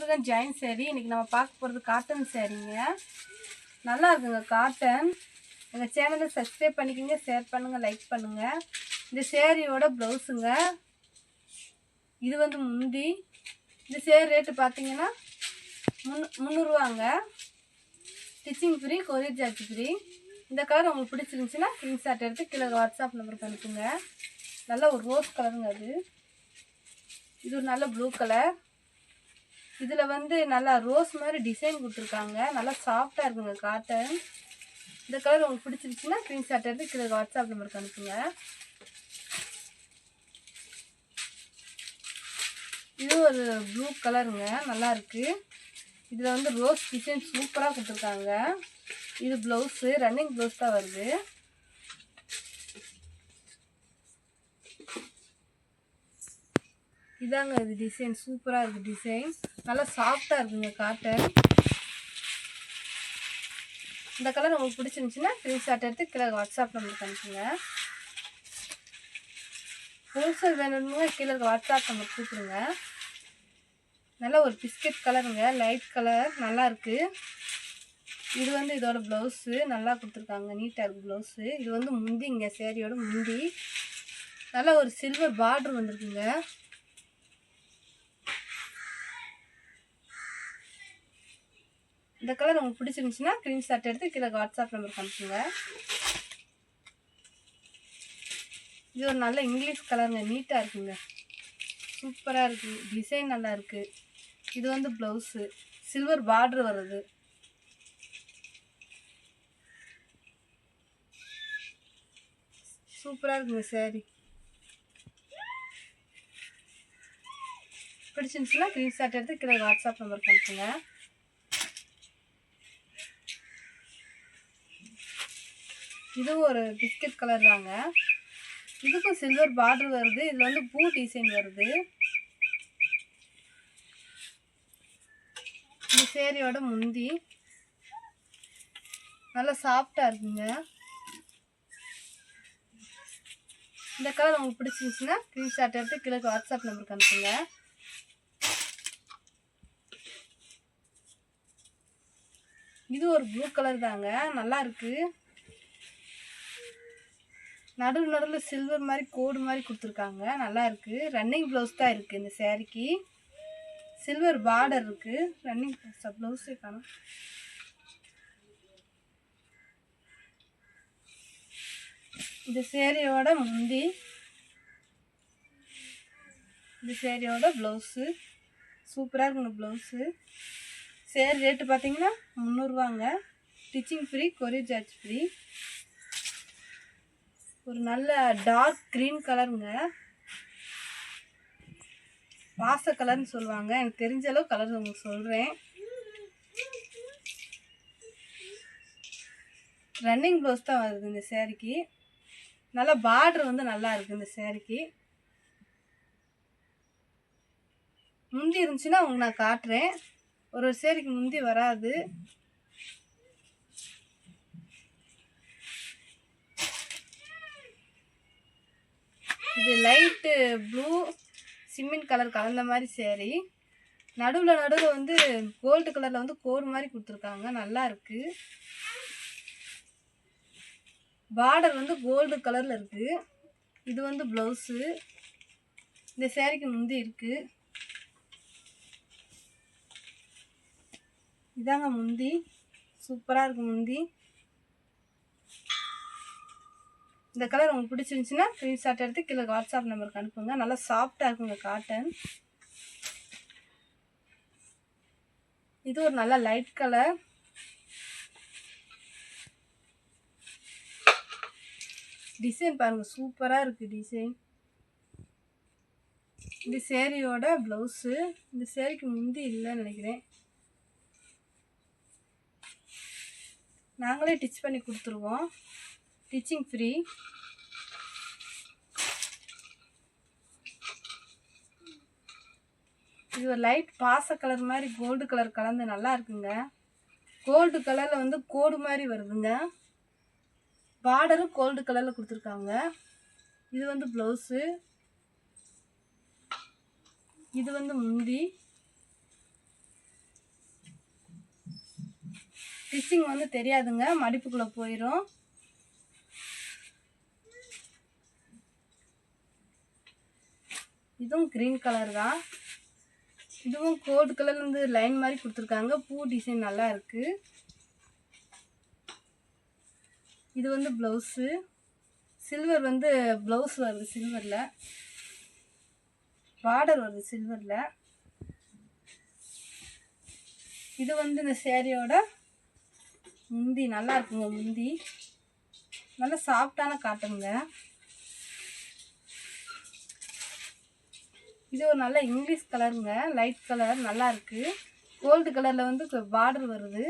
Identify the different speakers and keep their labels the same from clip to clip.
Speaker 1: Join sari. இன்னைக்கு நம்ம பார்க்க போகிறது காட்டன் சேரீங்க. நல்லா இருக்குங்க காட்டன். எங்கள் சேனலை சப்ஸ்கிரைப் பண்ணிக்கோங்க, ஷேர் பண்ணுங்கள், லைக் பண்ணுங்கள். இந்த சேரீயோட ப்ளவுஸுங்க. இது வந்து முந்தி. இந்த சேரீ ரேட்டு பார்த்தீங்கன்னா 300 ரூபாங்க. Stitching free, courier charge free. இந்த கலர் உங்களுக்கு பிடிச்சிருந்துச்சின்னா ஸ்க்ரீன்ஷாட் எடுத்து கீழே வாட்ஸ்அப் நம்பருக்கு அனுப்புங்க. நல்ல ஒரு ரோஸ் கலருங்க அது. இது ஒரு நல்ல ப்ளூ கலர். இதில் வந்து நல்லா ரோஸ் மாதிரி டிசைன் கொடுத்துருக்காங்க. நல்லா சாஃப்டாக இருக்குங்க காட்டன். இந்த கலர் உங்களுக்கு பிடிச்சிருச்சுன்னா ஸ்க்ரீன்ஷாட் எடுத்து கீழே வாட்ஸ்அப் நம்பருக்கு அனுப்புங்க. இது ஒரு ப்ளூ கலருங்க, நல்லா இருக்கு. இதில் வந்து ரோஸ் டிசைன் சூப்பராக கொடுத்துருக்காங்க. இது ப்ளவுஸு, ரன்னிங் ப்ளவுஸ் தான் வருது. இதாங்க இது டிசைன், சூப்பராக இருக்குது டிசைன். நல்லா சாஃப்டாக இருக்குங்க காட்டன். இந்த கலர் உங்களுக்கு பிடிச்சிருந்துச்சின்னா ஸ்க்ரீன்ஷாட் எடுத்து கீழே வாட்ஸ்அப் நம்பருக்கு அனுப்புங்க. ஹோல்சேல் வேணும்னா கீழே வாட்ஸ்அப் நம்பர் கூப்பிடுங்க. நல்ல ஒரு பிஸ்கட் கலருங்க, லைட் கலர், நல்லா இருக்குது. இது வந்து இதோட ப்ளவுஸு நல்லா கொடுத்துருக்காங்க, நீட்டாக இருக்குது ப்ளவுஸு. இது வந்து முந்திங்க, சேரீயோட முந்தி. நல்லா ஒரு சில்வர் பார்டர் வந்துருக்குங்க. இந்த கலர் உங்களுக்கு பிடிச்சிருந்துச்சின்னா ஸ்க்ரீன்ஷாட் எடுத்து கீழே வாட்ஸ்அப் நம்பருக்கு அனுப்புங்க. இது ஒரு நல்ல இங்கிலீஷ் கலருங்க, நீட்டாக இருக்குங்க, சூப்பராக இருக்குது. டிசைன் நல்லா இருக்குது. இது வந்து ப்ளவுஸு, சில்வர் பார்டர் வருது. சூப்பராக இருக்குங்க சேரீ. பிடிச்சிருந்துச்சுன்னா ஸ்க்ரீன்ஷாட் எடுத்து கீழே வாட்ஸ்அப் நம்பருக்கு அனுப்புங்க. இதுவும் ஒரு பிஸ்கட் கலர் தாங்க. இதுக்கும் சில்வர் பார்டர் வருது. இதில் வந்து பூ டிசைன் வருது. இந்த சேரீயோட முந்தி நல்லா சாஃப்டாக இருக்குங்க. இந்த கலர் உங்களுக்கு பிடிச்சிருந்துச்சுன்னா ஸ்க்ரீன்ஷாட் எடுத்து கீழே வாட்ஸ்அப் நம்பருக்கு அனுப்புங்க. இது ஒரு ப்ளூ கலர் தாங்க, நல்லா இருக்கு. நடுவில் சில்வர் மாதிரி கோடு மாதிரி கொடுத்துருக்காங்க, நல்லா இருக்கு. ரன்னிங் ப்ளவுஸ் தான் இருக்கு இந்த சேரீக்கு. சில்வர் பார்டர் இருக்கு. ரன்னிங் ப்ளவுஸே காணும். இந்த சேரீயோட முந்தி, இந்த சேரீயோட ப்ளவுஸு சூப்பராக இருக்குங்க ப்ளவுஸு. சேரீ ரேட்டு பார்த்தீங்கன்னா 300 ரூபாங்க. Stitching free, courier charge free. ஒரு நல்ல டார்க் க்ரீன் கலருங்க, வாச கலர்னு சொல்லுவாங்க. எனக்கு தெரிஞ்ச அளவு கலர் உங்களுக்கு சொல்கிறேன். ரன்னிங் ப்ளவுஸ் தான் வருது இந்த சேரீக்கு. நல்லா பார்டர் வந்து நல்லா இருக்குது இந்த சேரீக்கு. முந்தி இருந்துச்சுன்னா உங்களுக்கு நான் காட்டுறேன். ஒரு சேரீக்கு முந்தி வராது. இது லைட்டு ப்ளூ சிமெண்ட் கலர் கலந்த மாதிரி சேரீ. நடுவில் வந்து கோல்டு கலரில் வந்து கோடு மாதிரி கொடுத்துருக்காங்க, நல்லா இருக்குது. பார்டர் வந்து கோல்டு கலரில் இருக்குது. இது வந்து ப்ளவுஸு. இந்த சேரீக்கு முந்தி இருக்குது. இதாங்க முந்தி, சூப்பராக இருக்குது முந்தி. இந்த கலர் உங்களுக்கு பிடிச்சிருந்துச்சின்னா ஸ்க்ரீன்ஷாட் எடுத்து கீழே வாட்ஸ்அப் நம்பருக்கு அனுப்புங்க. நல்லா சாஃப்டாக இருக்குங்க காட்டன். இது ஒரு நல்ல லைட் கலர். டிசைன் பாருங்க, சூப்பராக இருக்குது டிசைன். இந்த சேரீயோட ப்ளவுஸு. இந்த சேரீக்கு முந்தி இல்லைன்னு நினைக்கிறேன். நாங்களே டிச் பண்ணி கொடுத்துருவோம், ஸ்டிச்சிங் ஃப்ரீ. இது ஒரு லைட் பாச கலர் மாதிரி கோல்டு கலர் கலந்து நல்லா இருக்குங்க. கோல்டு கலரில் வந்து கோடு மாதிரி வருதுங்க. பார்டரும் கோல்டு கலரில் கொடுத்துருக்காங்க. இது வந்து ப்ளவுஸு. இது வந்து முந்தி. ஸ்டிச்சிங் வந்து தெரியாதுங்க, மடிப்புக்குள்ளே போயிடும். இதுவும் க்ரீன் கலர் தான். இதுவும் கோல்டு கலர்ல இருந்து லைன் மாதிரி கொடுத்துருக்காங்க. பூ டிசைன் நல்லா இருக்கு. இது வந்து ப்ளவுஸு. சில்வர் வந்து ப்ளவுஸ் வருது, சில்வரில் பார்டர் வருது சில்வரில். இது வந்து இந்த சேரீயோட முந்தி நல்லா இருக்குங்க. முந்தி நல்லா சாஃப்டான காட்டனுங்க. இது ஒரு நல்ல இங்கிலீஷ் கலருங்க, லைட் கலர் நல்லா இருக்கு. கோல்டு கலரில் வந்து பார்டர் வருது.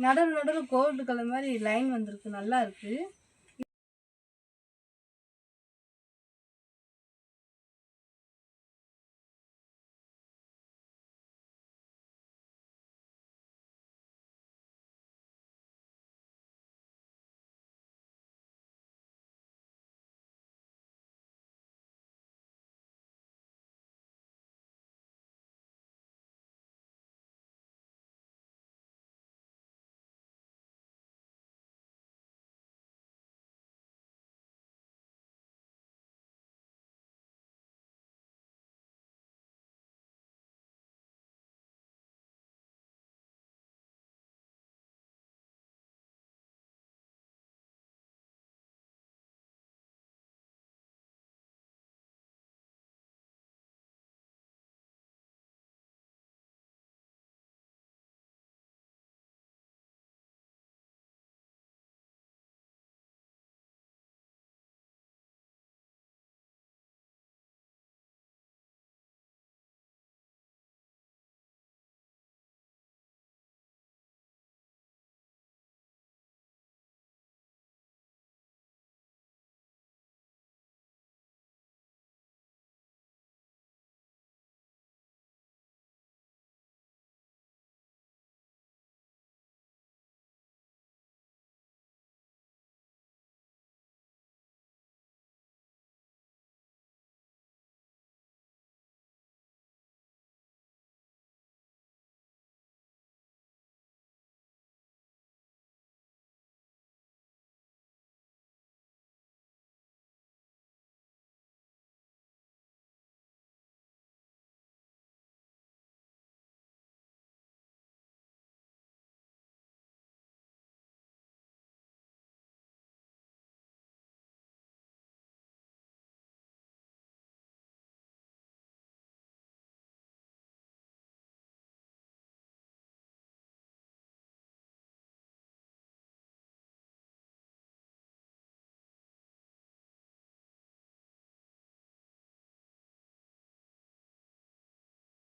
Speaker 1: நடுவில் கோல்டு கலர் மாதிரி லைன் வந்திருக்கு, நல்லா இருக்குது.